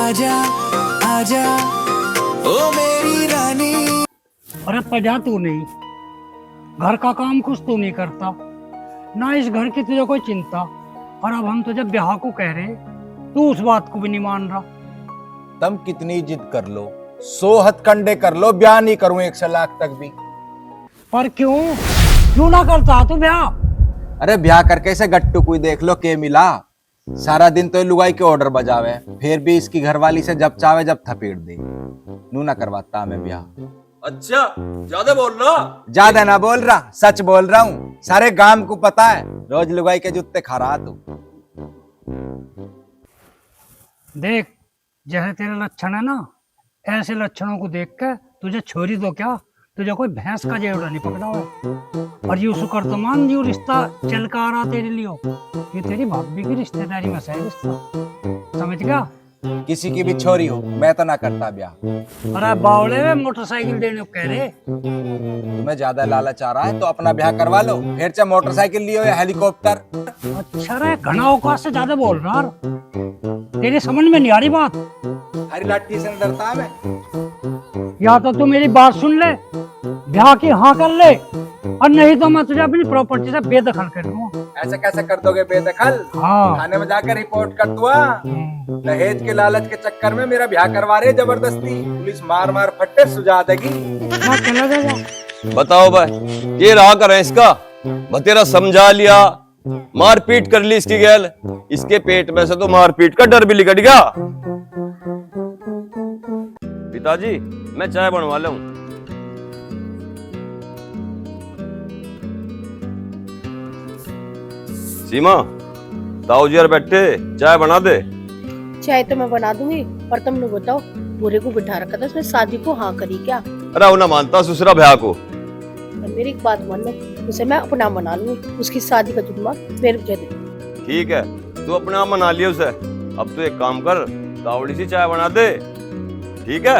आजा आजा ओ मेरी रानी। अरे पजा तू नहीं, घर का काम कुछ तू नहीं करता ना, इस घर की तुझे कोई चिंता। और अब हम तुझे ब्याह को कह रहे, तू उस बात को भी नहीं मान रहा। तुम कितनी जिद कर लो, 100 हथकंडे कर लो, ब्याह नहीं करूं 1 लाख तक भी। पर क्यों क्यों ना करता तू ब्याह? अरे ब्याह करके इसे गट्टू कोई देख लो के मिला। सारा दिन तो ये लुगाई के ऑर्डर बजावे, फिर भी इसकी घरवाली से जब चाहे जब थपेट दे। नू ना करवाता मैं ब्याह। अच्छा, ज्यादा बोल रहा। ज्यादा ना बोल रहा, सच बोल रहा हूँ। सारे गांव को पता है, रोज लुगाई के जूते खा रहा तू। देख, जैसे तेरे लक्षण है ना, ऐसे लक्षणों को देख के तुझे छोरी तो क्या, तुझे कोई भैंस का जेवड़ा नहीं पकड़ा हुआ है। और यू शुक्र तो मान, यू रिश्ता चल का आ रहा तेरे लिए, ये तेरी भाभी की रिश्तेदारी में से रिश्ता, समझ गया? किसी की भी छोरी हो, मैं तो ना करता ब्याह। अरे बावले में मोटरसाइकिल देने को कह रहे। तुम्हें ज्यादा लालच आ रहा है तो अपना ब्याह करवा लो, फिर चाहे मोटरसाइकिल लियो या हेलीकॉप्टर। अच्छा रे, घना औकात से ज्यादा बोल रहा है, तेरी समझ में नहीं आ रही बात। हरी लाठी से डरता मैं। या तो तू मेरी बात सुन ले, ब्याह की हाँ कर ले, और नहीं तो मैं तुझे अपनी प्रॉपर्टी से बेदखल कर दूंगा। ऐसे कैसे कर दोगे बेदखल? हाँ। थाने में जाकर रिपोर्ट कर दूंगा। दहेज के लालच के चक्कर में मेरा ब्याह करवा रहे जबरदस्ती, पुलिस मार मार फट्टे सुझा देगी। हाँ, चला जाएगा। बताओ भाई, ये रहा करें इसका बतेरा समझा लिया, मारपीट कर ली इसकी गैल, इसके पेट में से तो मारपीट का डर भी निकट गया। पिताजी, मैं चाय बनवा लूं। सीमा, ताऊ जी यार बैठे, चाय बना दे। चाय तो मैं बना दूंगी, पर तुम लोग बताओ, बुरे को बिठा रखा था, उसने शादी को हाँ करी क्या? अरे वो ना मानता ससुरा भैया को। मेरी एक बात मान लो, उसे मैं अपना बना लूंगी, उसकी शादी का जुम्मा मेरे को दे। ठीक है, तू अपना मना लिया उसे। अब तू एक काम कर, तावड़ी सी चाय बना दे, ठीक है?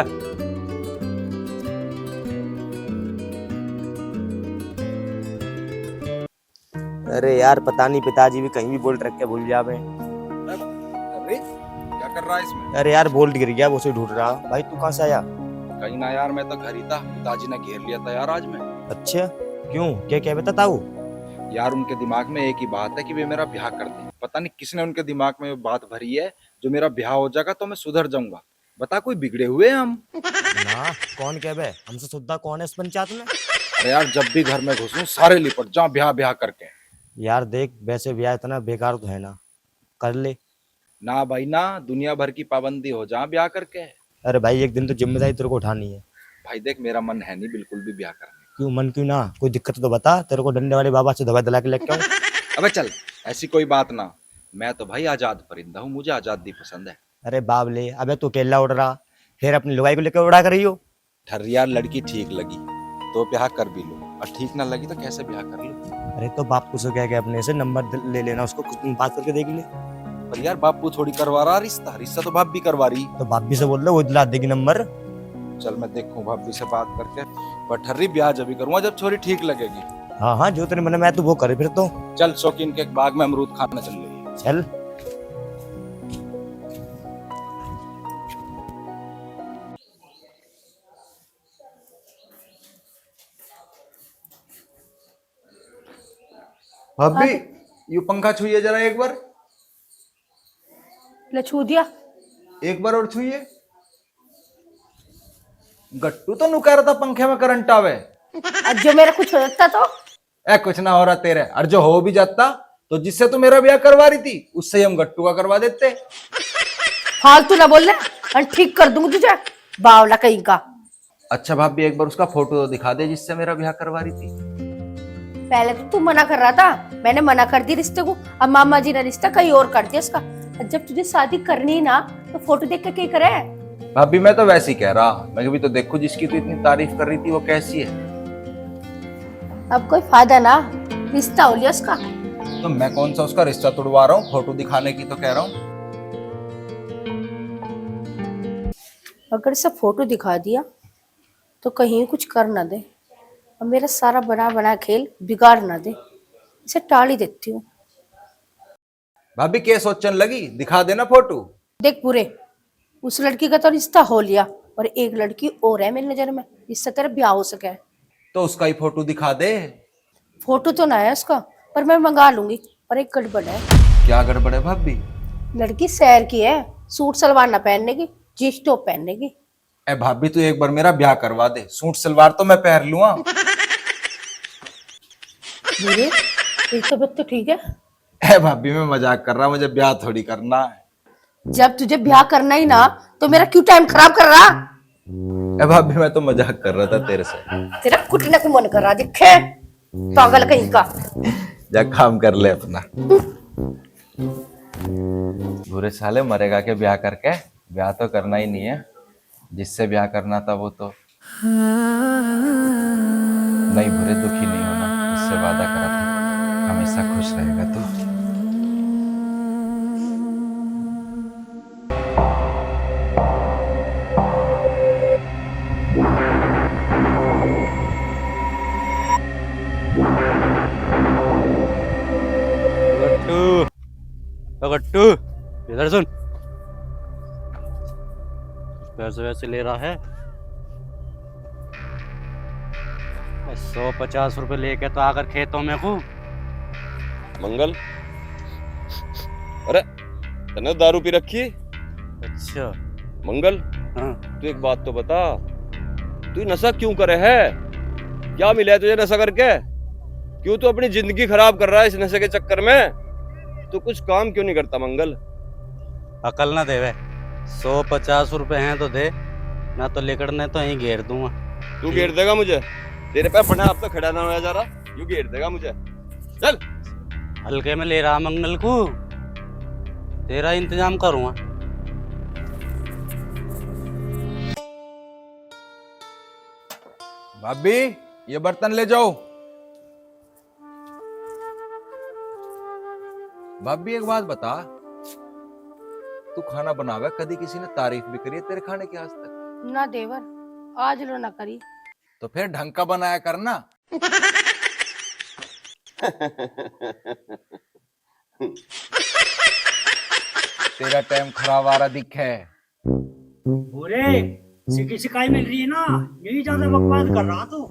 अरे यार पता नहीं, पिताजी भी कहीं भी बोल्ट रख के भूल जावे। अरे क्या कर रहा है इसमें? अरे यार बोल्ट गिर गया, वो उसे ढूंढ रहा। भाई तू कहाँ से आया? कहीं ना यार, मैं तो घर ही था, पिताजी ने घेर लिया था यार आज में। अच्छा, क्यों, क्या क्या बता ताऊ? यार उनके दिमाग में एक ही बात है कि वे मेरा ब्याह कर दें। पता नहीं किसने उनके दिमाग में वो बात भरी है, जो मेरा ब्याह हो जाएगा तो मैं सुधर जाऊंगा। बता, कोई बिगड़े हुए हैं हम? ना, कौन क्या बे, हमसे सुद्धा कौन है इस पंचायत में? अरे यार, जब भी घर में घुसूं सारे लिपट जाओ ब्याह ब्याह करके। यार देख, वैसे ब्याह इतना बेकार तो है ना, कर ले। ना भाई ना, दुनिया भर की पाबंदी हो जा ब्याह करके। अरे भाई एक दिन तो जिम्मेदारी तेरे को उठानी है। भाई देख, मेरा मन है नहीं बिल्कुल भी ब्याह करने। क्यों मन क्यों ना? कोई दिक्कत तो बता, तेरे को डंडे वाले बाबा से दवा दिला के लेके आऊं? अबे चल, ऐसी कोई बात ना। मैं तो भाई आजाद परिंदा हूँ, मुझे आजादी पसंद है। अरे बाबले, अबे तू केला उड़ रहा, फिर अपनी लुगाई को लेकर उड़ा कर रही हो। ठर यार, लड़की ठीक लगी तो ब्याह कर भी लो, और ठीक ना लगी तो कैसे ब्याह कर लो। अरे तो बापू से कह के अपने से नंबर ले लेना, उसको कुछ दिन बात करके देख ले। पर यार बापू थोड़ी करवा रहा रिश्ता, रिश्ता तो बाप भी करवा रही। तो भाभी से बोल रहे, वो दिला देगी नंबर। चल मैं देखूं भाभी से बात करके, पर ठर्री ब्याह जब भी करूंगा जब छोरी ठीक लगेगी। हाँ हाँ, जो तेरे मन में आए तो वो करे फिर तो। चल शौकीन के बाग में अमरूद खाना चल रही। चल। भाभी, यू पंखा छुइए जरा एक बार। ले छू दिया। एक बार और छुइए। गट्टू तो नुका रहा था पंखे में करंट आवे। आज जो मेरा कुछ हो सकता तो? कुछ ना हो रहा तेरे, और जो हो भी जाता तो जिससे तू मेरा ब्याह करवा रही थी उससे हम गट्टू का करवा देते। फालतू ना बोल ले, और ठीक कर दूंगी तुझे, बावला कहीं का। अच्छा भाभी, एक बार उसका फोटो तो दिखा दे जिससे मेरा ब्याह करवा रही थी। पहले तो तू मना कर रहा था, मैंने मना कर दी रिश्ते को, अब मामा जी ने रिश्ता कहीं और कर दिया इसका। जब तुझे शादी करनी है ना, तो फोटो देख के क्या करे? भाभी मैं तो वैसे ही कह रहा, मैं भी तो देखो जिसकी तू इतनी तारीफ कर रही थी वो कैसी है। अब कोई फायदा ना, रिश्ता हो लिया उसका। तो मैं कौन सा उसका रिश्ता तोड़वा रहा हूँ, फोटो दिखाने की तो कह रहा हूँ। अगर इसे फोटो दिखा दिया तो कहीं कुछ कर ना दे, और मेरा सारा बना बना खेल बिगाड़ ना दे, इसे टाल ही देती हूँ। भाभी क्या सोचने लगी, दिखा देना फोटो। देख पूरे, उस लड़की का तो रिश्ता हो लिया और एक लड़की और है मेरी नजर में, इससे तेरा ब्याह हो सके। तो उसका ही फोटो दिखा दे। फोटो तो ना है उसका, पर मैं मंगा लूंगी। पर एक गड़बड़ है। क्या गड़बड़ है भाभी? लड़की शहर की है, सूट सलवार ना पहनने की, जींस टॉप पहनने की। ए भाभी तू एक बार मेरा ब्याह करवा दे, सूट सलवार तो मैं पहन लूंगा। मेरे तेरी तबीयत तो ठीक है? ए भाभी मैं मजाक कर रहा, मुझे ब्याह थोड़ी करना है। जब तुझे ब्याह करना ही ना, तो मेरा क्यों टाइम खराब कर रहा? ए भाभी मैं तो मजाक कर रहा था तेरे से। तेरा कुटने को मन कर रहा दिखे, पागल कहीं का। जा काम कर ले अपना। बुरे साले मरेगा के ब्याह करके? ब्याह तो करना ही नहीं है, जिससे ब्याह करना था वो तो नहीं। बुरे दुखी नहीं होना, उससे वादा करा था, हमेशा खुश रहेगा तू। गट्टू इधर सुन, पैसे वैसे ले रहा है? 150 रुपए लेके तो आकर खेतों में हूँ। मंगल, अरे तने दारू पी रखी? अच्छा मंगल, हाँ। तू एक बात तो बता, तू नशा क्यों करे है? क्या मिला है तुझे नशा करके? क्यों तू अपनी जिंदगी खराब कर रहा है इस नशे के चक्कर में? तू कुछ काम क्यों नहीं करता मंगल? अकल ना देवे, 150 रुपए हैं तो दे, ना तो लेकर ने तो यहीं घेर दूंगा। तू घेर देगा मुझे? तेरे पे अपने आप तो खड़ा ना होया जा रहा, यूं घेर देगा मुझे? चल। हल्के में ले रहा मंगल को, तेरा इंतजाम करूंगा। भाभी ये बर्तन ले जाओ। भाभी एक बात बता, तू खाना बनावे, कभी किसी ने तारीफ भी करी है तेरे खाने की आज तक? ना देवर, आज लो ना करी। तो फिर ढंग का बनाया करना। तेरा टाइम खराब आ रहा दिखे। बुरे सिकी शिकाई मिल रही है ना, यही ज्यादा बकवास कर रहा तू।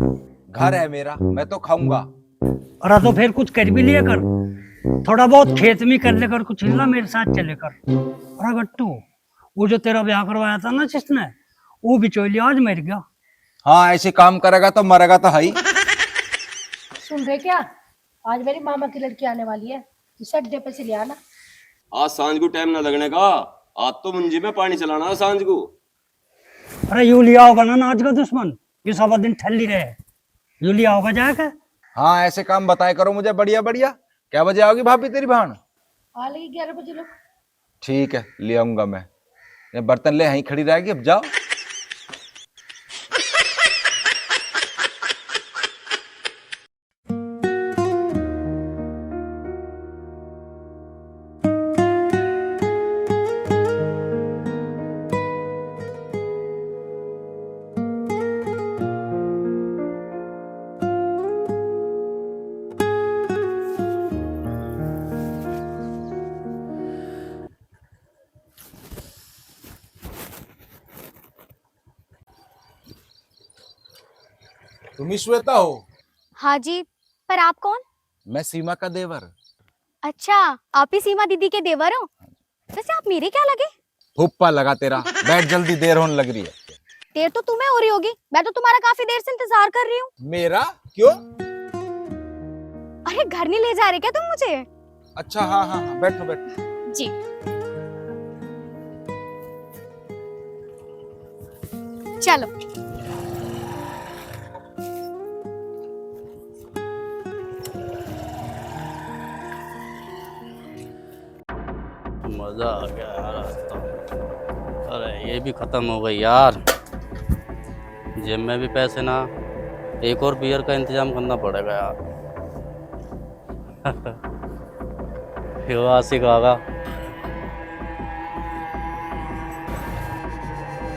घर है मेरा, मैं तो खाऊंगा। अरे तो फिर कुछ कर भी लिया कर, थोड़ा बहुत खेत में कर लेकर, कुछ हिलना मेरे साथ चले कर। अरे गट्टू, वो जो तेरा ब्याह करवाया था ना जिसने, वो बिचौलिया आज मर गया। हाँ ऐसे काम करेगा तो मरेगा तो है ही। सुन रहे क्या, आज मेरी मामा की लड़की आने वाली है, इसे अड्डे पे से ले आना। आज सांझ को टाइम ना लगने का, आज तो मुंजी में पानी चलाना सांझ को। अरे यू लिया होगा ना आज का दुश्मन, ये सब दिन ठल्ली रहे, यू लिया होगा जाकर। हाँ ऐसे काम बताया करो मुझे बढ़िया बढ़िया। क्या बजे आओगी भाभी तेरी बहन? आ लेगी 11 बजे लोग। ठीक है ले आऊंगा मैं। ये बर्तन ले यहीं खड़ी रहेगी, अब जाओ। तुम ही श्वेता हो? हाँ जी, पर आप कौन? मैं सीमा का देवर। अच्छा, आप ही सीमा दीदी के देवर हो? वैसे आप मेरे क्या लगे? फुप्पा लगा तेरा, बैठ जल्दी, देर होने लग रही है। देर तो तुम्हें हो रही होगी, मैं तो तुम्हारा काफी देर से इंतजार कर रही हूँ। मेरा क्यों? अरे घर नहीं ले जा रहे क्या तुम मुझे? अच्छा हाँ हाँ हाँ, बैठो बैठो। जी। चलो। मजा आ गया यार आज तो। अरे ये भी खत्म हो गई यार, जेब में भी पैसे ना, एक और बियर का इंतजाम करना पड़ेगा यार। यो आशिक आगा,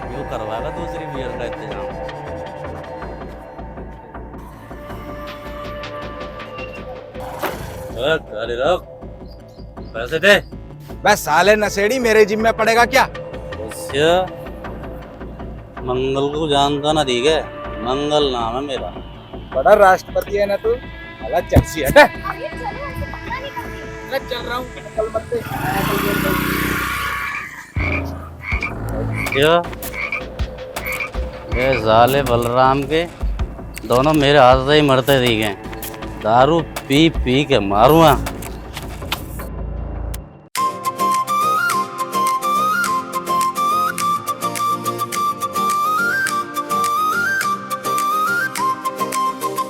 यो करवाएगा दूसरी बियर का इंतजाम। अरे रख, पैसे दे। बस साले नशेड़ी, मेरे जिम में पड़ेगा क्या? बस अच्छा, मंगल को जानता ना ठीक है, मंगल नाम है मेरा। बड़ा राष्ट्रपति है ना तू, वाला चर्सी है। अभी चलो, ऐसे पता नहीं करती। चल रहा हूँ, कल मत दे। क्या ये साले बलराम के दोनों मेरे हाथ से ही मरते दिखे, दारू पी पी के मारूंगा।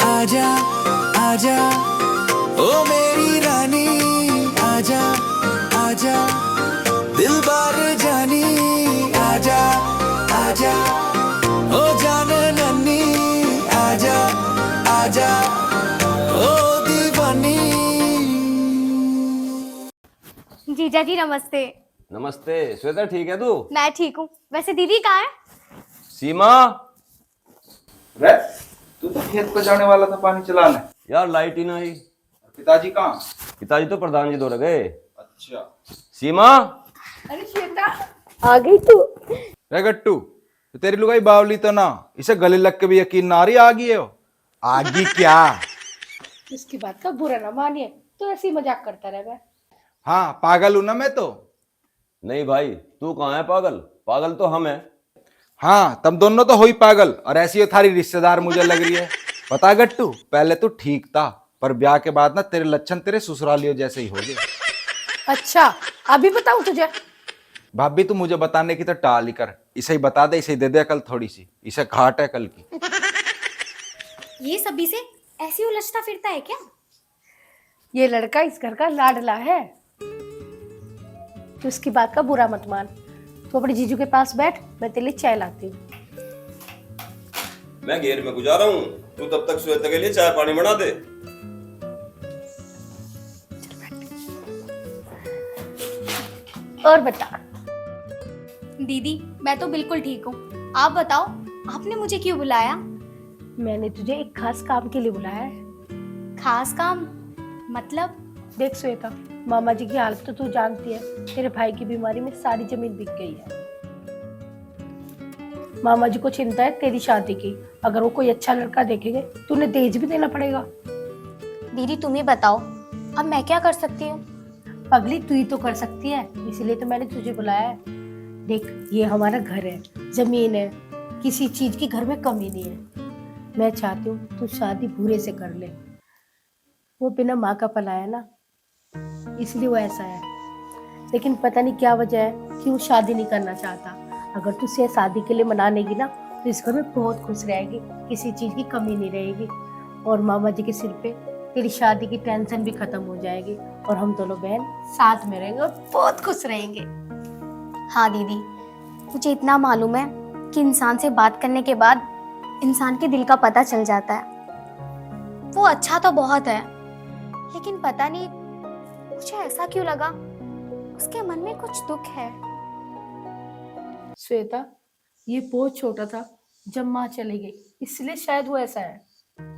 आजा आजा ओ मेरी रानी, आजा आजा दिल बार जानी, आजा आजा ओ जान नन्नी, आजा आजा ओ दीवानी। जीजा जी नमस्ते। नमस्ते श्वेता, ठीक है तू? मैं ठीक हूँ, वैसे दीदी कहाँ है? सीमा, रे, तू तो खेत पे जाने वाला था पानी चलाने। यार लाइट ही नहीं। पिताजी कहाँ? पिताजी तो प्रधान जी दौड़ गए। अच्छा। सीमा, अरे श्वेता, आ गई तू? रे गट्टू, तो तेरी लुगाई बावली तो ना, इसे गले लग के भी यकीन ना आ रही आगी है वो। आगी क्या? उसकी बात का बुरा ना मानिए, तो ऐसे ही मजाक करता रहे मैं। हाँ, पागल हूं ना मैं तो। नहीं भाई, तू कहाँ है पागल? पागल तो हम है। हाँ, तुम दोनों तो हो ही पागल, और ऐसी ये थारी रिश्तेदार मुझे लग रही है। पता गट्टू, पहले तो ठीक था, पर ब्याह के बाद ना तेरे लक्षण तेरे ससुरालियों जैसे ही हो गए। अच्छा, अभी बताऊं तुझे? भाभी तू मुझे बताने की तो टाल ही कर, इसे ही बता दे, इसे ही दे दे कल थोड़ी सी, इसे घाट है कल की। ये सभी से ऐसे ही उलझता फिरता है क्या? ये लड़का इस घर का लाडला है, तो उसकी बात का बुरा मत मान। तू अपने जीजू के पास बैठ, मैं तेरे लिए चाय लाती हूँ। मैं घेर में गुजारा हूँ, तू तब तक श्वेता के लिए चाय पानी बना दे। और बता। दीदी मैं तो बिल्कुल ठीक हूँ, आप बताओ आपने मुझे क्यों बुलाया? मैंने तुझे एक खास काम के लिए बुलाया है। खास काम मतलब? देख श्वेता, मामा जी की हालत तो तू जानती है, तेरे भाई की बीमारी में सारी जमीन बिक गई है। मामा जी को चिंता है तेरी शादी की, अगर वो कोई अच्छा लड़का देखेंगे तो उन्हें दहेज भी देना पड़ेगा। दीदी तुम ही बताओ, अब मैं क्या कर सकती हूँ? पगली तू ही तो कर सकती है, इसीलिए तो मैंने तुझे बुलाया है। देख, ये हमारा घर है, जमीन है, किसी चीज की घर में कमी नहीं है। मैं चाहती हूँ तू शादी भूरे से कर ले। वो बिना माँ का पलाया ना, इसलिए वो ऐसा है। लेकिन पता नहीं क्या वजह है कि वो शादी नहीं करना चाहता। अगर तू उसे शादी के लिए मना लेगी ना, तो इस घर में बहुत खुश रहेगी, किसी चीज की कमी नहीं रहेगी, और मामा जी के सिर पे तेरी शादी की टेंशन भी खत्म हो जाएगी, और हम दोनों बहन साथ में रहेंगे और बहुत खुश रहेंगे। हाँ दीदी, मुझे इतना मालूम है कि इंसान से बात करने के बाद इंसान के दिल का पता चल जाता है। वो अच्छा तो बहुत है, लेकिन पता नहीं मुझे ऐसा क्यों लगा, उसके मन में कुछ दुख है। श्वेता, ये बहुत छोटा था जब माँ चली गई, इसलिए शायद वो ऐसा है।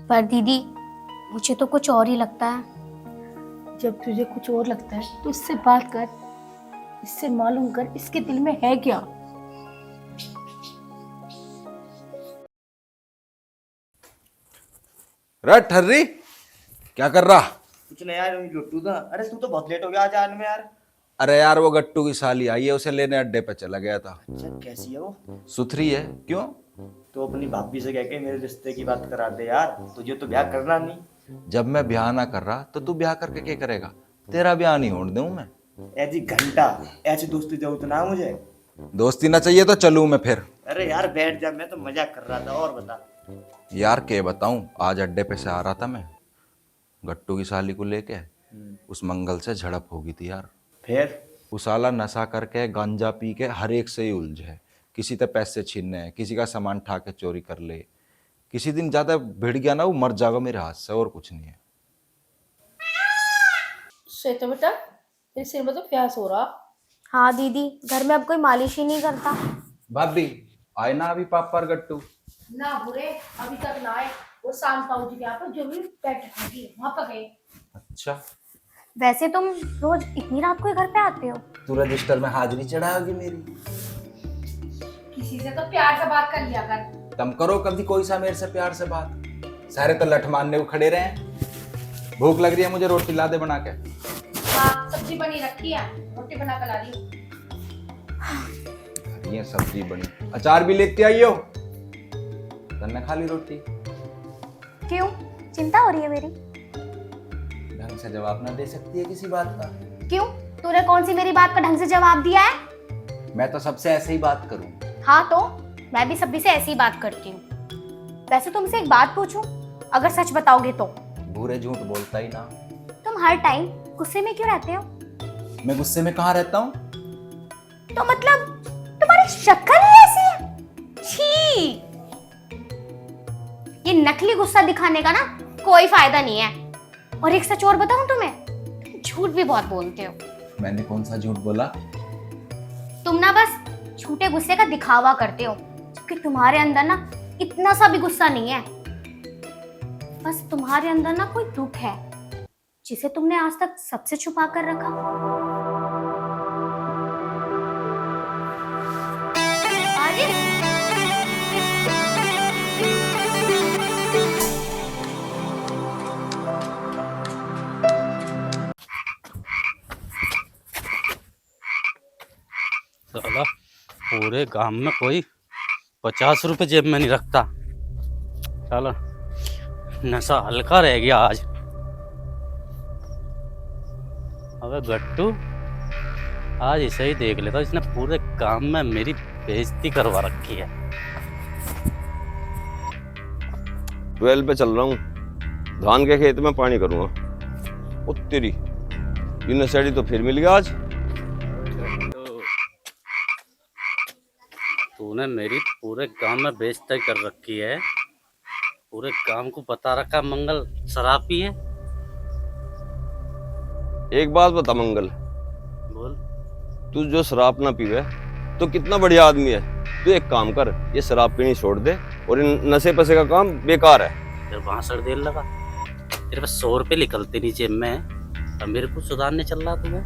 पर दीदी मुझे तो कुछ और ही लगता है। जब तुझे कुछ और लगता है तो इससे बात कर, इससे मालूम कर इसके दिल में है क्या। रे ठर्री, क्या कर रहा? कुछ नहीं यार, लुट्टू था। अरे तू तो बहुत लेट हो गया आज आने में यार। अरे यार, वो गट्टू की साली आई है, उसे लेने अड्डे पे चला गया था। अच्छा, कैसी है वो? सुथरी है। क्यों? तो अपनी भाभी से कह के मेरे रिश्ते की बात करा दे यार, तुझे तो ब्याह करना नहीं। जब मैं ब्याह ना कर रहा तो तू ब्याह करके क्या करेगा? तेरा ब्याह नहीं होने दूं मैं। ऐसी घंटा ऐसी दोस्ती जरूरत ना मुझे। दोस्ती ना चाहिए तो चलूं मैं फिर। अरे यार बैठ जा, मैं तो मजाक कर रहा था। और बता। यार क्या बताऊं, आज अड्डे पे से आ रहा था मैं, गट्टू की साली को लेके, उस मंगल से झड़प हो गई थी यार। फिर उस साला नशा करके गांजा पी के हर एक से ही उलझ है, किसी से पैसे छीनने हैं, किसी का सामान ठा के चोरी कर ले। किसी दिन ज्यादा भिड़ गया ना, वो मर जाएगा मेरे हाथ से, और कुछ नहीं है। श्वेता बेटा, तेरे सिर में तो प्यास हो रहा। हाँ दीदी, घर में अब कोई मालिश ही नहीं करता। भाभी आए ना अभी पापा और गट्टू? ना बुरे, अभी तक ना आए। वो शाम ताऊ जी के यहाँ पर जो भी बैठ खाती है, वहां पर गए। अच्छा, वैसे तुम रोज इतनी रात को ही घर पे आते हो? तू रजिस्टर में हाजिरी चढ़ाओगी मेरी? किसी से तो प्यार से बात कर लिया कर। तुम करो कभी कोई सा मेरे से प्यार से बात। सारे तो लठ मारने को खड़े रहे हैं। भूख लग रही है मुझे, रोटी ला दे बना के। हाँ सब्जी बनी रखी है, रोटी बना कर ला रही हूँ। ये सब्जी बनी, अचार भी लेते आइयो। तन्ने खा ली रोटी। क्यों, चिंता हो रही है मेरी? ढंग से जवाब ना दे सकती है किसी बात का? क्यों, तूने कौन सी मेरी बात का ढंग से जवाब दिया है? मैं तो सबसे ऐसे ही बात करूं। हाँ तो मैं भी सभी से ऐसी ही बात करती हूँ। वैसे तुमसे एक बात पूछूं, अगर सच बताओगे तो? भूरे झूठ बोलता ही ना। तुम हर टाइम गुस्से में क्यों रहते हो? मैं गुस्से में कहाँ रहता हूँ? तो मतलब तुम्हारी शक्ल ही ऐसी है। छी, ये नकली गुस्सा दिखाने का ना कोई फायदा नहीं है। और एक सच और बताऊं तुम्हें, तुम झूठ भी बहुत बोलते हो। मैंने कौन सा झूठ बोला? तुम ना बस झूठे गुस्से का दिखावा करते हो, जबकि तुम्हारे अंदर ना इतना सा भी गुस्सा नहीं है। बस तुम्हारे अंदर ना कोई दुख है जिसे तुमने आज तक सबसे छुपा कर रखा। अरे साला पूरे गांव में कोई 50 रुपए जेब में नहीं रखता। साला नशा हल्का रह गया आज। अबे गट्टू, आज इसे ही देख लेता, इसने पूरे काम में मेरी बेइज्जती करवा रखी है। 12 पे चल रहा हूँ, धान के खेत में पानी करूंगा। ओ तेरी, ये नशेड़ी तो फिर मिल गया आज। तूने मेरी पूरे गांव में बेइज्जती कर रखी है। पूरे गांव को बता रखा मंगल शराब पी है। एक बात बता मंगल, बोल। तू जो शराब ना पीवे तो कितना बढ़िया आदमी है। तू एक काम कर, ये शराब पीनी छोड़ दे और इन नशे पसे का काम बेकार है। फिर वहां सर देर लगा, तेरे पास 100 रुपए निकलते नहीं जेब में, अब मेरे को सुधारने चल रहा तुम्हें।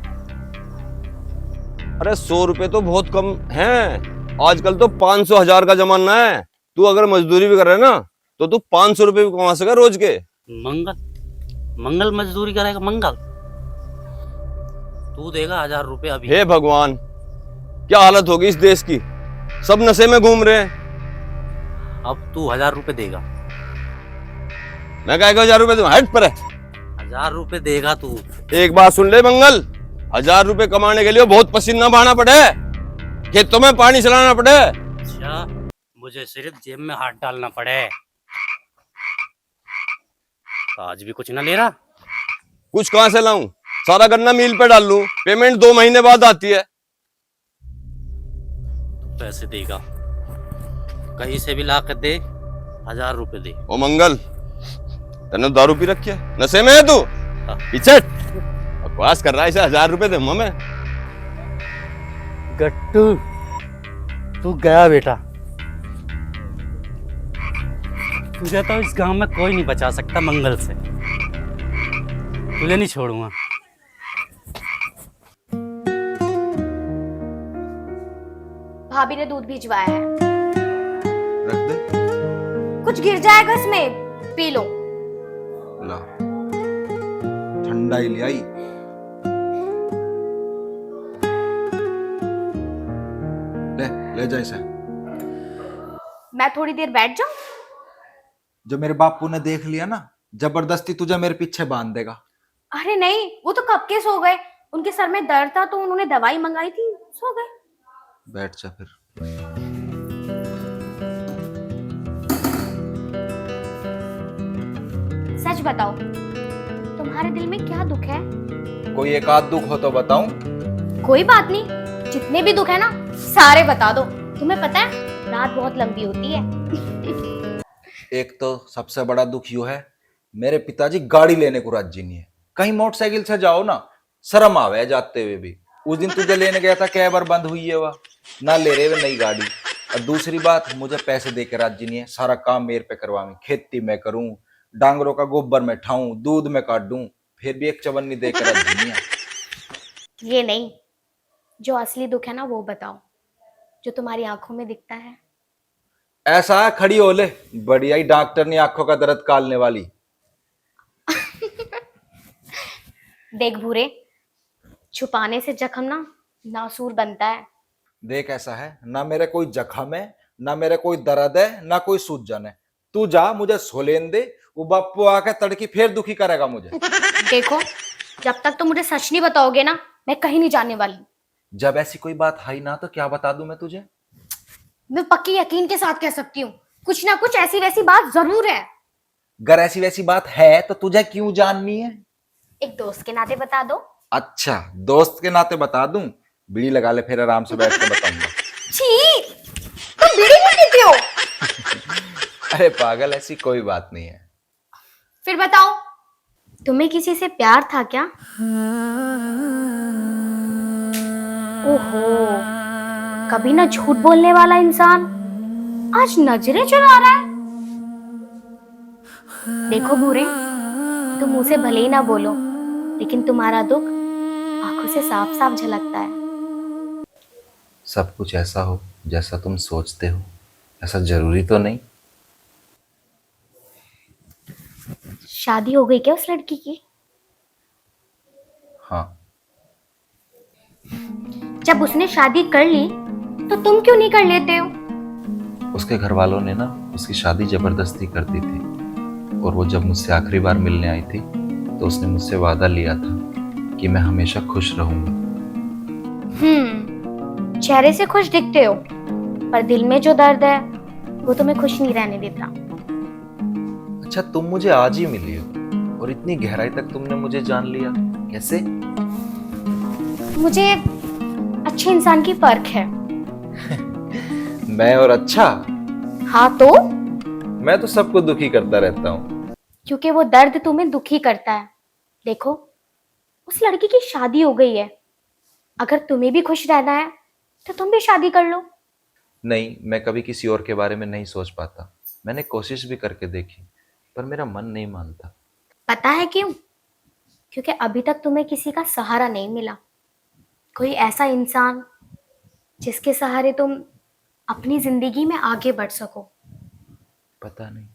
अरे 100 रुपए तो बहुत कम हैं। आजकल तो 500 1000 का जमाना है। तू अगर मजदूरी भी कर रहा है ना तो तू 500 रुपए भी कमा सके रोज के। मंगल मजदूरी करेगा मंगल? तू देगा 1000 रुपए अभी। हे भगवान, क्या हालत होगी इस देश की। सब नशे में घूम रहे हैं। अब तू 1000 रुपए देगा। मैं कहेगा 1000 रुपए दूं? हट पर है। 1000 रुपए देगा तू। एक बात सुन ले मंगल, 1000 रुपए कमाने के लिए बहुत पसीना बहाना पड़े, खेतों में पानी चलाना पड़े। अच्छा, मुझे सिर्फ जेब में हाथ डालना पड़े। आज भी कुछ ना ले रहा? कुछ कहां से लाऊं? सारा गन्ना मिल पे डाल लूं, पेमेंट 2 महीने बाद आती है। तो पैसे देगा, कहीं से भी ला कर दे, 1000 रुपए दे। ओ मंगल, तने दारू पी रखी है, नशे में है तू? पीछे बकवास कर रहा है। इसे 1000 रुपए दे मैं। गट्टू, तू गया बेटा। तुझे तो इस गांव में कोई नहीं बचा सकता मंगल से। तुझे नहीं छोड़ूंगा। भाभी ने दूध भिजवाया है, रख दे। कुछ गिर जाएगा इसमें, पी लो। ला, ठंडा ही ले आई। ले जा इसे। मैं थोड़ी देर बैठ जाऊं? जो मेरे बापू ने देख लिया ना, जबरदस्ती तुझे मेरे पीछे बांध देगा। अरे नहीं, वो तो कब के सो गए। उनके सर में दर्द था तो उन्होंने दवाई मंगाई थी, सो गए। बैठ जा फिर। सच बताओ, तुम्हारे दिल में क्या दुख है? कोई एक आध दुख हो तो बताऊं? कोई बात नहीं, जितने भी दुख है ना सारे बता दो। तुम्हें पता है रात बहुत लंबी होती है। एक तो सबसे बड़ा दुख यूं है, मेरे पिताजी गाड़ी लेने को राजी नहीं है। कहीं मोटरसाइकिल से जाओ ना, शर्म आवे जाते हुए भी। उस दिन तुझे लेने गया था, कैब बंद हुई है, वह ना ले रहे वे नई गाड़ी। और दूसरी बात, मुझे पैसे दे के राजी नहीं है। सारा काम मेरे पे करवावे, खेती में करूं, डांगरों का गोबर में ठाऊं, दूध में काट दूं, फिर भी एक चवन्नी दे के राजी नहीं है। ये नहीं, जो असली दुख है ना वो बताओ, जो तुम्हारी आंखों में दिखता है। ऐसा है, खड़ी हो ले, बढ़िया ही डॉक्टर ने आंखों का दर्द कालने वाली। देख भूरे, छुपाने से जख्म ना नासूर बनता है। देख ऐसा है, ना मेरे कोई जख्म है, ना मेरे कोई दर्द है, ना कोई सूजन है। तू जा, मुझे सोलेन दे, वो बापू आके तड़की फिर दुखी करेगा मुझे। देखो, जब तक तुम मुझे सच नहीं बताओगे ना, मैं कहीं नहीं जाने वाली। जब ऐसी कोई बात है ही ना, तो क्या बता दूं मैं तुझे? मैं पक्की यकीन के साथ कह सकती हूँ, कुछ ना कुछ ऐसी वैसी बात जरूर है। अगर ऐसी वैसी बात है तो तुझे क्यों जाननी है? एक दोस्त के नाते बता दो। अच्छा, दोस्त के नाते बता दूं? बीड़ी लगा ले, फिर आराम से बैठ के बताऊंगा। छी, तुम बीड़ी नहीं पीते हो? अरे पागल, ऐसी कोई बात नहीं है। फिर बताओ, तुम्हें किसी से प्यार था क्या? ओहो, कभी ना झूठ बोलने वाला इंसान आज नजरें चुरा रहा है। देखो बूढ़े, तुम मुंह से भले ही ना बोलो, लेकिन तुम्हारा दुख आंखों से साफ साफ झलकता है। सब कुछ ऐसा हो जैसा तुम सोचते हो, ऐसा जरूरी तो नहीं। शादी हो गई क्या उस लड़की की? हाँ। जब उसने शादी कर ली तो तुम क्यों नहीं कर लेते हो? उसके घर वालों ने ना उसकी शादी जबरदस्ती कर दी थी, और वो जब मुझसे आखिरी बार मिलने आई थी तो उसने मुझसे वादा लिया था कि मैं हमेशा खुश रहूंगा। चेहरे से खुश दिखते हो, पर दिल में जो दर्द है वो तुम्हें खुश नहीं रहने देता। अच्छा, तुम मुझे आज ही मिली हो और इतनी गहराई तक तुमने मुझे जान लिया, कैसे? मुझे अच्छे इंसान की परख है। मैं और अच्छा? हाँ तो? मैं तो सबको दुखी करता रहता हूँ। क्योंकि वो दर्द तुम्हें दुखी करता है। देखो, उस लड़की की शादी हो गई है, अगर तुम्हें भी खुश रहना है तो तुम भी शादी कर लो। नहीं, मैं कभी किसी और के बारे में नहीं सोच पाता। मैंने कोशिश भी करके देखी, पर मेरा मन नहीं मानता। पता है क्यों? क्योंकि अभी तक तुम्हें किसी का सहारा नहीं मिला, कोई ऐसा इंसान जिसके सहारे तुम अपनी जिंदगी में आगे बढ़ सको। पता नहीं।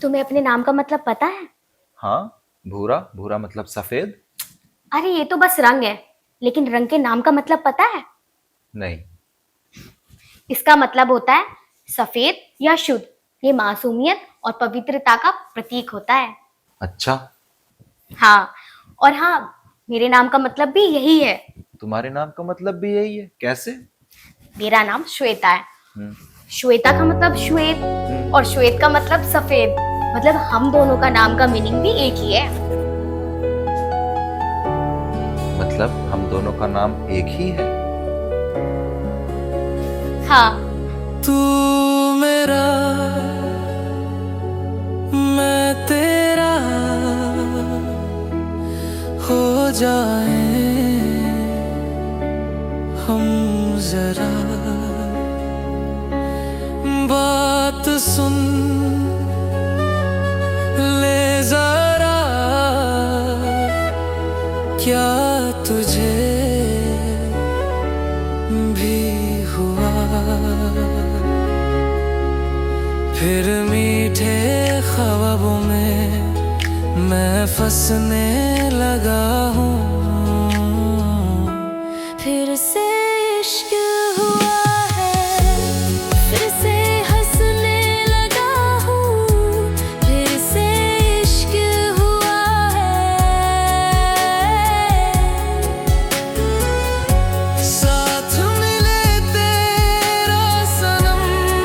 तुम्हें अपने नाम का मतलब पता है? हाँ, भूरा। भूरा मतलब सफेद? अरे ये तो बस रंग है, लेकिन रंग के नाम का मतलब पता है? नहीं। इसका मतलब होता है सफेद या शुद्ध। ये मासूमियत और पवित्रता का प्रतीक होता है। अच्छा। हाँ, और हाँ, मेरे नाम का मतलब भी यही है। तुम्हारे नाम का मतलब भी यही है? कैसे? मेरा नाम श्वेता है। श्वेता का मतलब श्वेत, और श्वेत का मतलब सफेद। मतलब हम दोनों का नाम का मीनिंग भी एक ही है। मतलब हम दोनों का नाम एक ही है? हाँ। तू मेरा, मैं तेरा हो जाए हम जरा, बात सुन ले जरा, क्या तुझे भी हुआ? फिर मीठे ख्वाबों में मैं फंसने लगा हूँ, फिर से इश्क हुआ है, फिर से हंसने लगा हूँ, फिर से इश्क हुआ है। साथ मिले तेरा सनम,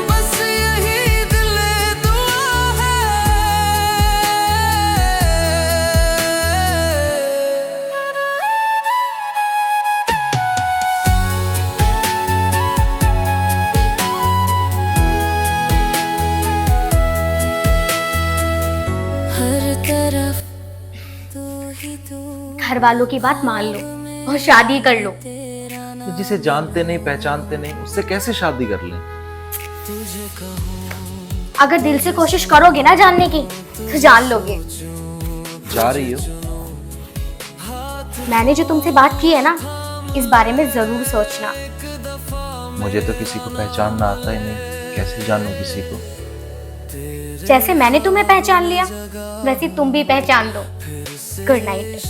बस यही दिले दुआ है। हर तरफ तू ही तू, घर वालों की बात मान लो और शादी कर लो। तो जिसे जानते नहीं पहचानते नहीं, उससे कैसे शादी कर लें? अगर दिल से कोशिश करोगे ना जानने की, तो जान लोगे। जा रही हो? मैंने जो तुमसे बात की है ना, इस बारे में जरूर सोचना। मुझे तो किसी को पहचानना आता ही नहीं, कैसे जानूं किसी को। जैसे मैंने तुम्हें पहचान लिया वैसे तुम भी पहचान लो। Good night.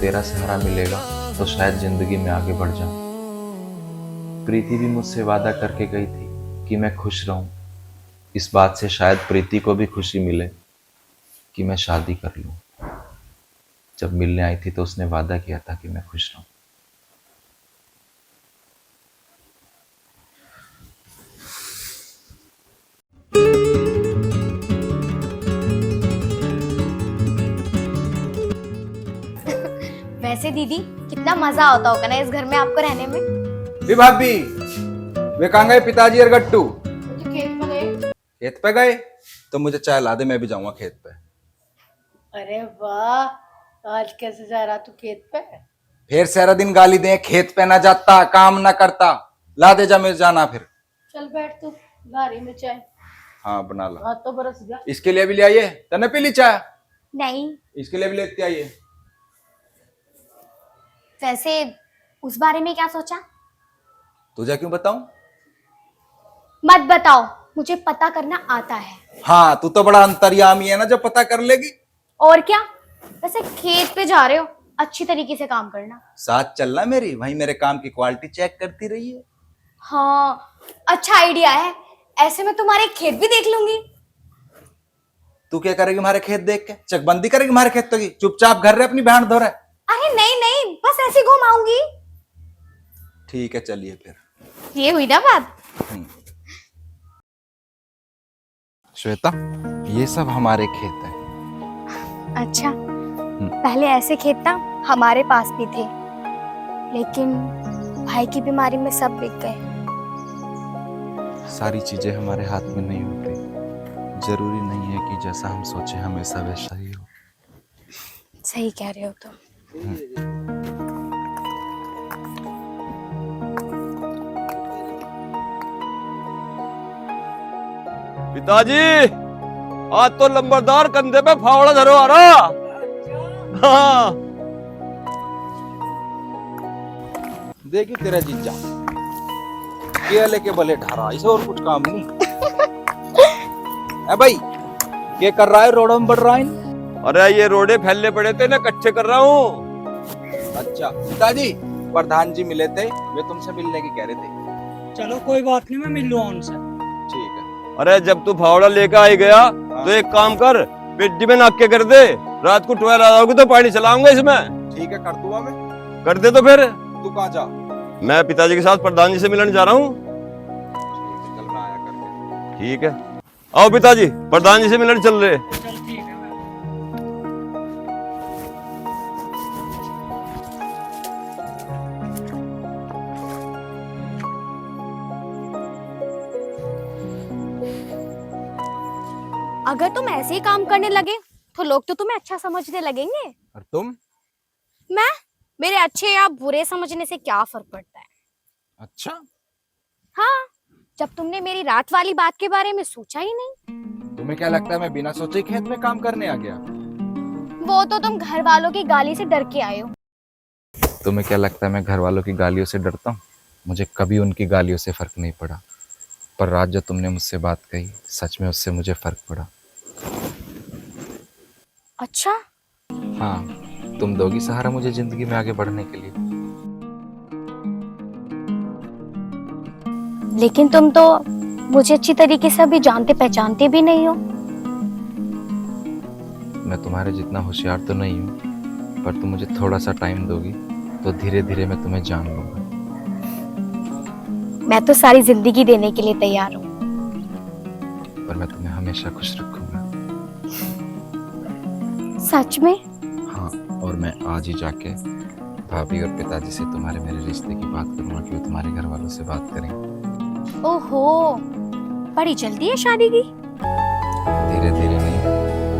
तेरा सहारा मिलेगा तो शायद जिंदगी में आगे बढ़ जाऊं। प्रीति भी मुझसे वादा करके गई थी कि मैं खुश रहूं। इस बात से शायद प्रीति को भी खुशी मिले कि मैं शादी कर लूं। जब मिलने आई थी तो उसने वादा किया था कि मैं खुश रहूं। वैसे दीदी कितना मजा आता होगा ना इस घर में आपको रहने में। वे भाभी, वे कहाँ गए पिताजी और गट्टू? खेत में गए। खेत पे गए? तो मुझे चाय ला दे, मैं भी जाऊंगा खेत पे। अरे वाह, आज कैसे जा रहा तू खेत पे? फिर सारा दिन गाली दे, खेत पे ना जाता, काम ना करता। ला दे जा, मैं जाना फिर। चल बैठ तू, गाड़ी में चाय। हाँ बना ला। हाथ तो बरस गया। इसके लिए भी ले आइए। तने पी ली चाय? नहीं, इसके लिए भी लेते आइए। वैसे उस बारे में क्या सोचा? तुझे क्यों बताऊं? मत बताओ, मुझे पता करना आता है। हाँ, तू तो बड़ा अंतर्यामी है ना, जो पता कर लेगी। और क्या, वैसे खेत पे जा रहे हो, अच्छी तरीके से काम करना। साथ चलना मेरी, वहीं मेरे काम की क्वालिटी चेक करती रहिए। हाँ, अच्छा आइडिया है। ऐसे में तुम्हारे खेत भी देख लूंगी। तू क्या करेगी हमारे खेत देख के? चकबंदी करेगी हमारे खेतों की? चुपचाप घर रहे, अपनी बहन धो रहे। अरे नहीं नहीं, बस ऐसे घुमाऊंगी। ठीक है, चलिए फिर। ये हुई ना बात। श्वेता, ये सब हमारे खेत हैं। अच्छा, पहले ऐसे खेत ना हमारे पास भी थे, लेकिन भाई की बीमारी में सब बिक गए। सारी चीजें हमारे हाथ में नहीं होती। जरूरी नहीं है कि जैसा हम सोचे हमेशा वैसा ही हो। सही कह रहे हो तुम। पिताजी, आज तो लंबरदार कंधे पे फावड़ा धरो आ रहा। हाँ। देखिए तेरा जीजा केले के भले ढारा, इसे और कुछ काम नहीं। ए भाई, क्या कर रहा है? रोड में बढ़ रहा है? अरे ये रोडे फैलने पड़े थे ना, कच्चे कर रहा हूँ। अच्छा पिताजी, प्रधान जी मिले थे, वे तुमसे मिलने की कह रहे थे। चलो कोई बात नहीं, मैं मिल लूँ उनसे। ठीक है। अरे जब तू फावड़ा लेकर आई गया तो एक काम कर, पेटी में नाक के कर दे। रात को 12 आ जाओगे तो पानी चलाऊंगा इसमें। ठीक है, कर दूंगा मैं। कर दे तो फिर। तू कहाँ जा? मैं पिताजी के साथ प्रधान जी से मिलने जा रहा हूँ। ठीक है, चल मैं आया करके। ठीक है, आओ पिताजी, प्रधान जी से मिलने चल रहे। चल ठीक है। अगर तुम ऐसे ही काम करने लगे तो लोग तो तुम्हें अच्छा समझने लगेंगे। और तुम? मैं, मेरे अच्छे या बुरे समझने से क्या फर्क पड़ता है? अच्छा, हाँ, जब तुमने मेरी रात वाली बात के बारे में सोचा ही नहीं। तुम्हें क्या लगता है मैं बिना सोचे खेत में काम करने आ गया? वो तो तुम घर वालों की गाली से डर के आए हो। तुम्हें क्या लगता है मैं घर वालों की गालियों से डरता हूँ? मुझे कभी उनकी गालियों से फर्क नहीं पड़ा, पर रात जो तुमने मुझसे बात कही, सच में उससे मुझे फर्क पड़ा। अच्छा, हाँ, तुम दोगी सहारा मुझे जिंदगी में आगे बढ़ने के लिए। लेकिन तुम तो मुझे अच्छी तरीके से अभी जानते पहचानते भी नहीं हो। मैं तुम्हारे जितना होशियार तो नहीं हूँ, पर तुम मुझे थोड़ा सा टाइम दोगी तो धीरे धीरे मैं तुम्हें जान लूंगा। मैं तो सारी जिंदगी देने के लिए तैयार हूँ। पर मैं तुम्हें हमेशा खुश रखूंगा। सच में? हाँ, और मैं आज ही जाके भाभी और पिताजी से तुम्हारे मेरे रिश्ते की बात करूंगा कि वो तुम्हारे घर वालों से बात करें। ओहो, बड़ी जल्दी है शादी की। धीरे धीरे नहीं,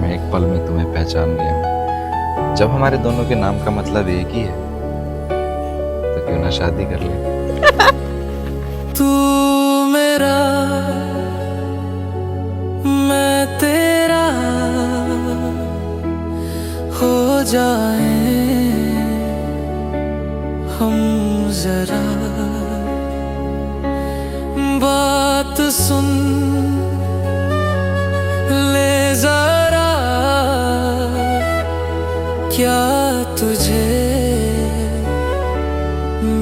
मैं एक पल में तुम्हें पहचान लिया हूँ। जब हमारे दोनों के नाम का मतलब एक ही है, तो क्यों ना शादी कर ले। तू मेरा, मैं तेरा हो जाए हम जरा बात सुन ले जरा क्या तुझे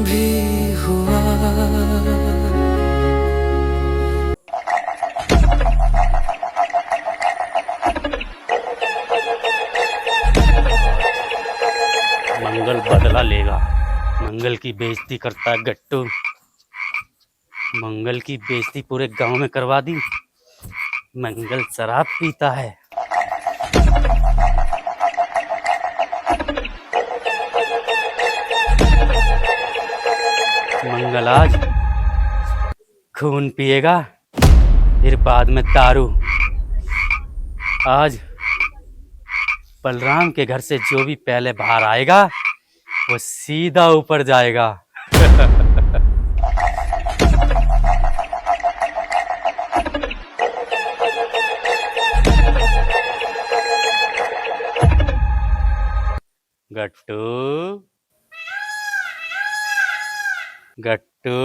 भी हुआ मंगल बदला लेगा। मंगल की बेइज्जती करता है गट्टू। मंगल की बेइज्जती पूरे गांव में करवा दी। मंगल शराब पीता है। मंगल आज खून पिएगा, फिर बाद में दारू। आज बलराम के घर से जो भी पहले बाहर आएगा वो सीधा ऊपर जाएगा। गट्टू गट्टू गट्टू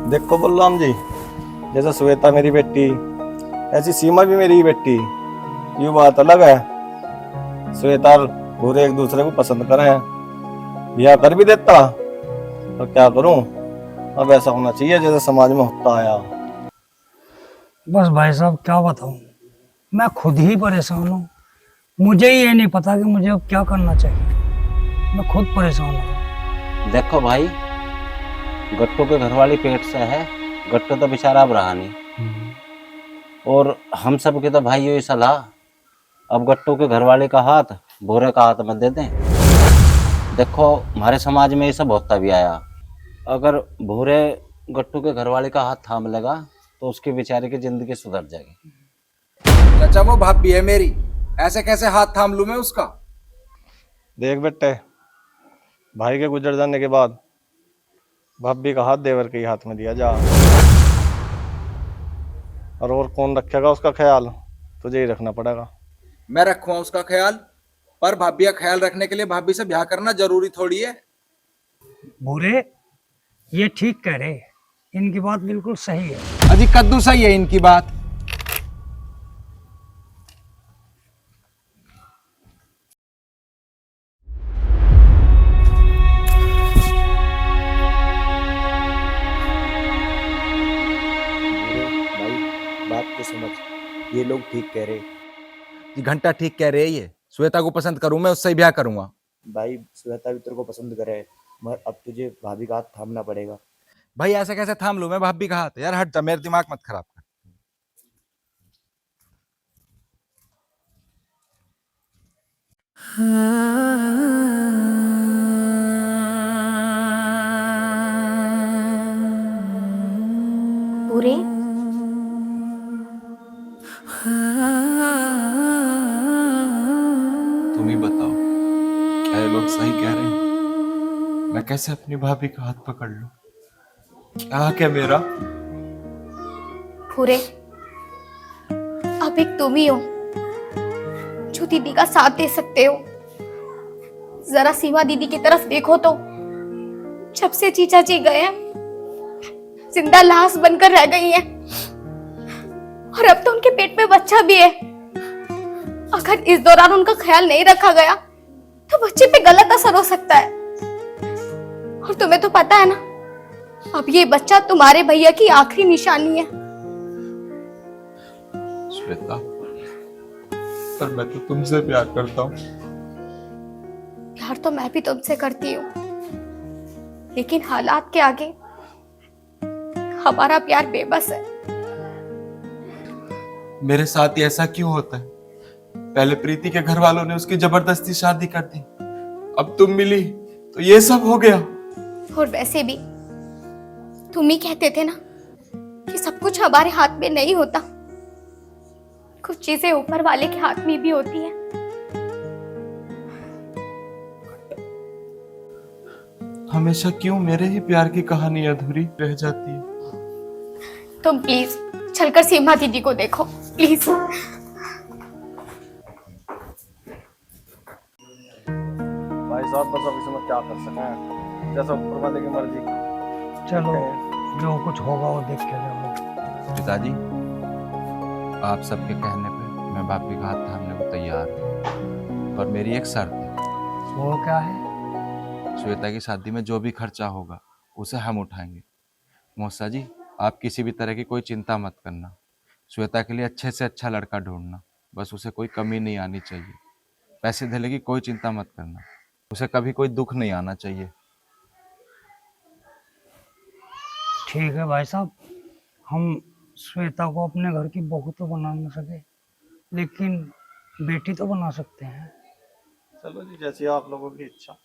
देखो बलराम जी, जैसे श्वेता मेरी बेटी ऐसी सीमा भी मेरी बेटी। ये बात अलग है, श्वेता और भूरे एक दूसरे को पसंद करे हैं, ब्याह कर भी देता। और क्या करूं, अब ऐसा होना चाहिए जैसे समाज में होता आया। बस भाई साहब क्या बताऊं, मैं खुद ही परेशान हूँ। मुझे ही ये नहीं पता कि मुझे अब क्या करना चाहिए। मैं खुद परेशान हूँ। देखो भाई, गट्टू के घरवाली पेट से है, गट्टू तो बेचारा अब रहा नहीं। और हम सब के तो भाई यही सलाह, अब गट्टू के घरवाले का हाथ भूरे का हाथ मत दे दें। देखो हमारे समाज में ये सब होता भी आया। अगर भूरे गट्टू के घरवाले का हाथ थाम लेगा तो उसके बेचारे की जिंदगी सुधर जाएगी। चाचा वो भाभी है मेरी, ऐसे कैसे हाथ थाम लूं मैं उसका? देख बेटे, भाई के गुजर जाने के बाद भाभी का हाथ देवर के हाथ में दिया जा। और कौन रखेगा उसका ख्याल, तुझे ही रखना पड़ेगा। मैं रखूंगा उसका ख्याल, पर भाभी का ख्याल रखने के लिए भाभी से ब्याह करना जरूरी थोड़ी है। बुरे ये ठीक कह रहे, इनकी बात बिल्कुल सही है। अजी कद्दू सही है इनकी बात। बात तो समझ, ये लोग ठीक कह रहे। ये घंटा ठीक कह रहे है। ये श्वेता को पसंद करूं मैं, उससे ही ब्याह करूंगा। भाई श्वेता भी तेरे को पसंद करे, मगर अब तुझे भाभी का हाथ थामना पड़ेगा। भाई ऐसे कैसे थाम लूं मैं भाभी का हाथ? यार हट जा, मेरे दिमाग मत खराब कर। पूरे तुम ही बताओ, क्या ये लोग सही कह रहे हैं? मैं कैसे अपनी भाभी का हाथ पकड़ लूं? क्या मेरा? पूरे अब एक तुम ही हो जो दीदी का साथ दे सकते हो। जरा सीमा दीदी की तरफ देखो तो, जब से चीचा जी गए हैं जिंदा लाश बनकर रह गई हैं। और अब तो उनके पेट में बच्चा भी है। अगर इस दौरान उनका ख्याल नहीं रखा गया तो बच्चे पे गलत असर हो सकता है। और तुम्हें तो पता है ना, अब ये बच्चा तुम्हारे भैया की आखिरी निशानी है। श्वेता, पर मैं तो तुमसे प्यार करता हूँ। प्यार तो मैं भी तुमसे करती हूँ, लेकिन हालात के आगे हमारा प्यार बेबस है। मेरे साथ ही ऐसा क्यों होता है? पहले प्रीति के घर वालों ने उसकी जबरदस्ती शादी कर दी, अब तुम मिली तो ये सब हो गया। और वैसे भी तुम ही कहते थे ना कि सब कुछ हमारे हाथ में नहीं होता, कुछ चीजें ऊपर वाले के हाथ में भी होती है। हमेशा क्यों मेरे ही प्यार की कहानी अधूरी रह जाती है। तुम प्लीज चलकर सीमा दीदी को देखो प्लीज। भाई साहब बस अब इसमें क्या कर सकें, जैसा ऊपर वाले की मर्जी। चलो जो कुछ होगा वो देख के जाओ। पिताजी, आप सबके कहने पे मैं बापी का हाथ थामने को तैयार हूँ, पर मेरी एक शर्त है। वो क्या है? श्वेता की शादी में जो भी खर्चा होगा उसे हम उठाएंगे। मौसा जी, आप किसी भी तरह की कोई चिंता मत करना। श्वेता के लिए अच्छे से अच्छा लड़का ढूंढना, बस उसे कोई कमी नहीं आनी चाहिए। पैसे धैले की कोई चिंता मत करना, उसे कभी कोई दुख नहीं आना चाहिए। ठीक है भाई साहब, हम श्वेता को अपने घर की बहू तो बना नहीं सके, लेकिन बेटी तो बना सकते हैं। चलो जी, जैसी आप लोगों की इच्छा।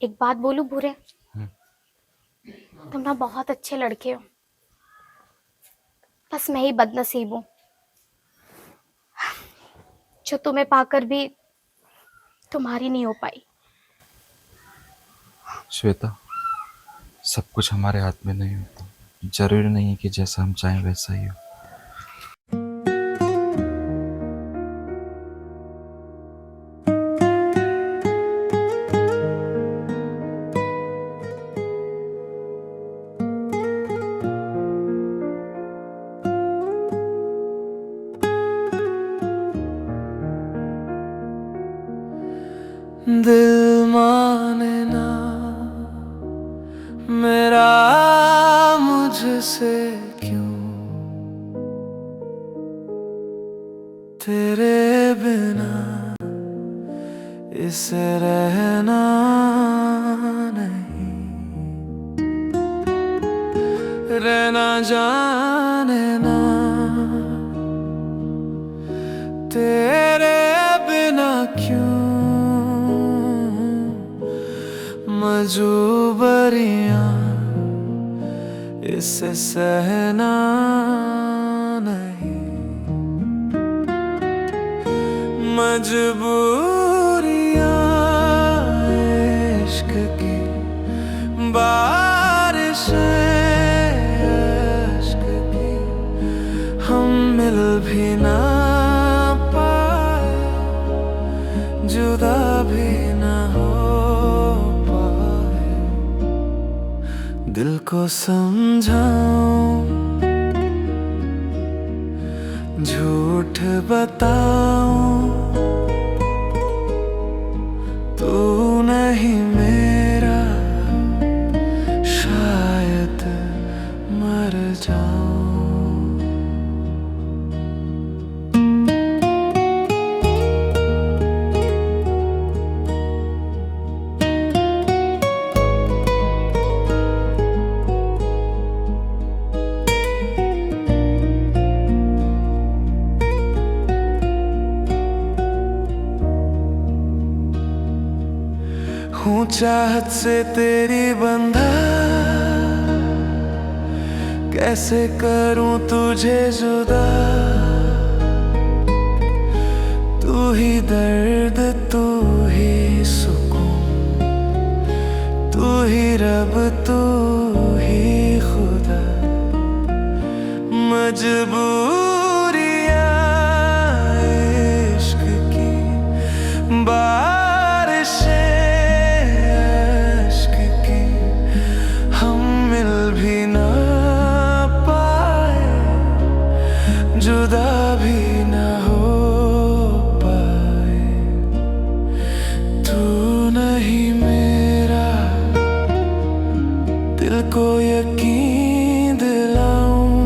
एक बात बोलूं बुरे, तुम ना बहुत अच्छे लड़के हो, बस मैं ही बदनसीब हूँ जो तुम्हें पाकर भी तुम्हारी नहीं हो पाई। श्वेता, सब कुछ हमारे हाथ में नहीं होता। जरूरी नहीं है कि जैसा हम चाहें वैसा ही हो। दिल माने ना मेरा मुझसे क्यों, तेरे बिना इसे रहना नहीं, रहना जाने ना तेरे बिना क्यों, मजबूरियां इसे सहना नहीं, मजबूरियां इश्क की बारिश इश्क की, हम मिल भी ना पाए, जुदा भी ना हो, दिल को समझाऊं झूठ बताऊं, तू नहीं मेरा शायद मर जाऊं। हूँ चाहत से तेरी बंधा, कैसे करूं तुझे जुदा, तू ही दर्द तू ही सुकून, तू ही रब तू ही खुदा, मजबूरियां इश्क की बारिशें जुदा भी ना हो पाए, तू नहीं मेरा दिल को यकीन दिलाऊं,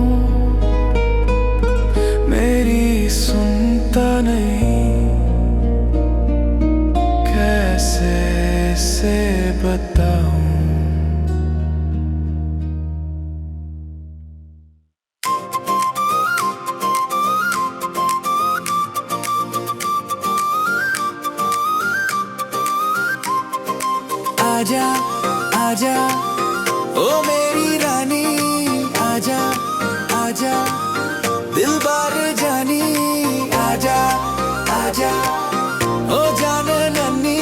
मेरी सुनता नहीं कैसे से बताऊं। आजा आजा ओ मेरी रानी आजा आजा दिलबर जानी आजा आजा ओ जान नन्नी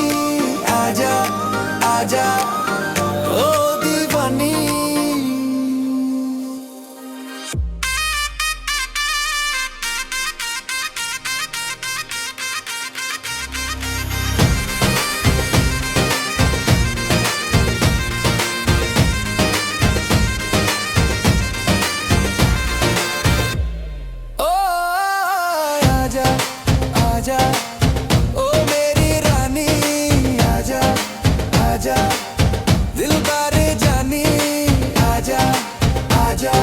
आजा आजा ओ दीवानी ओ आजा आजा ओ मेरी रानी आजा आजा दिलबर जानी आजा आजा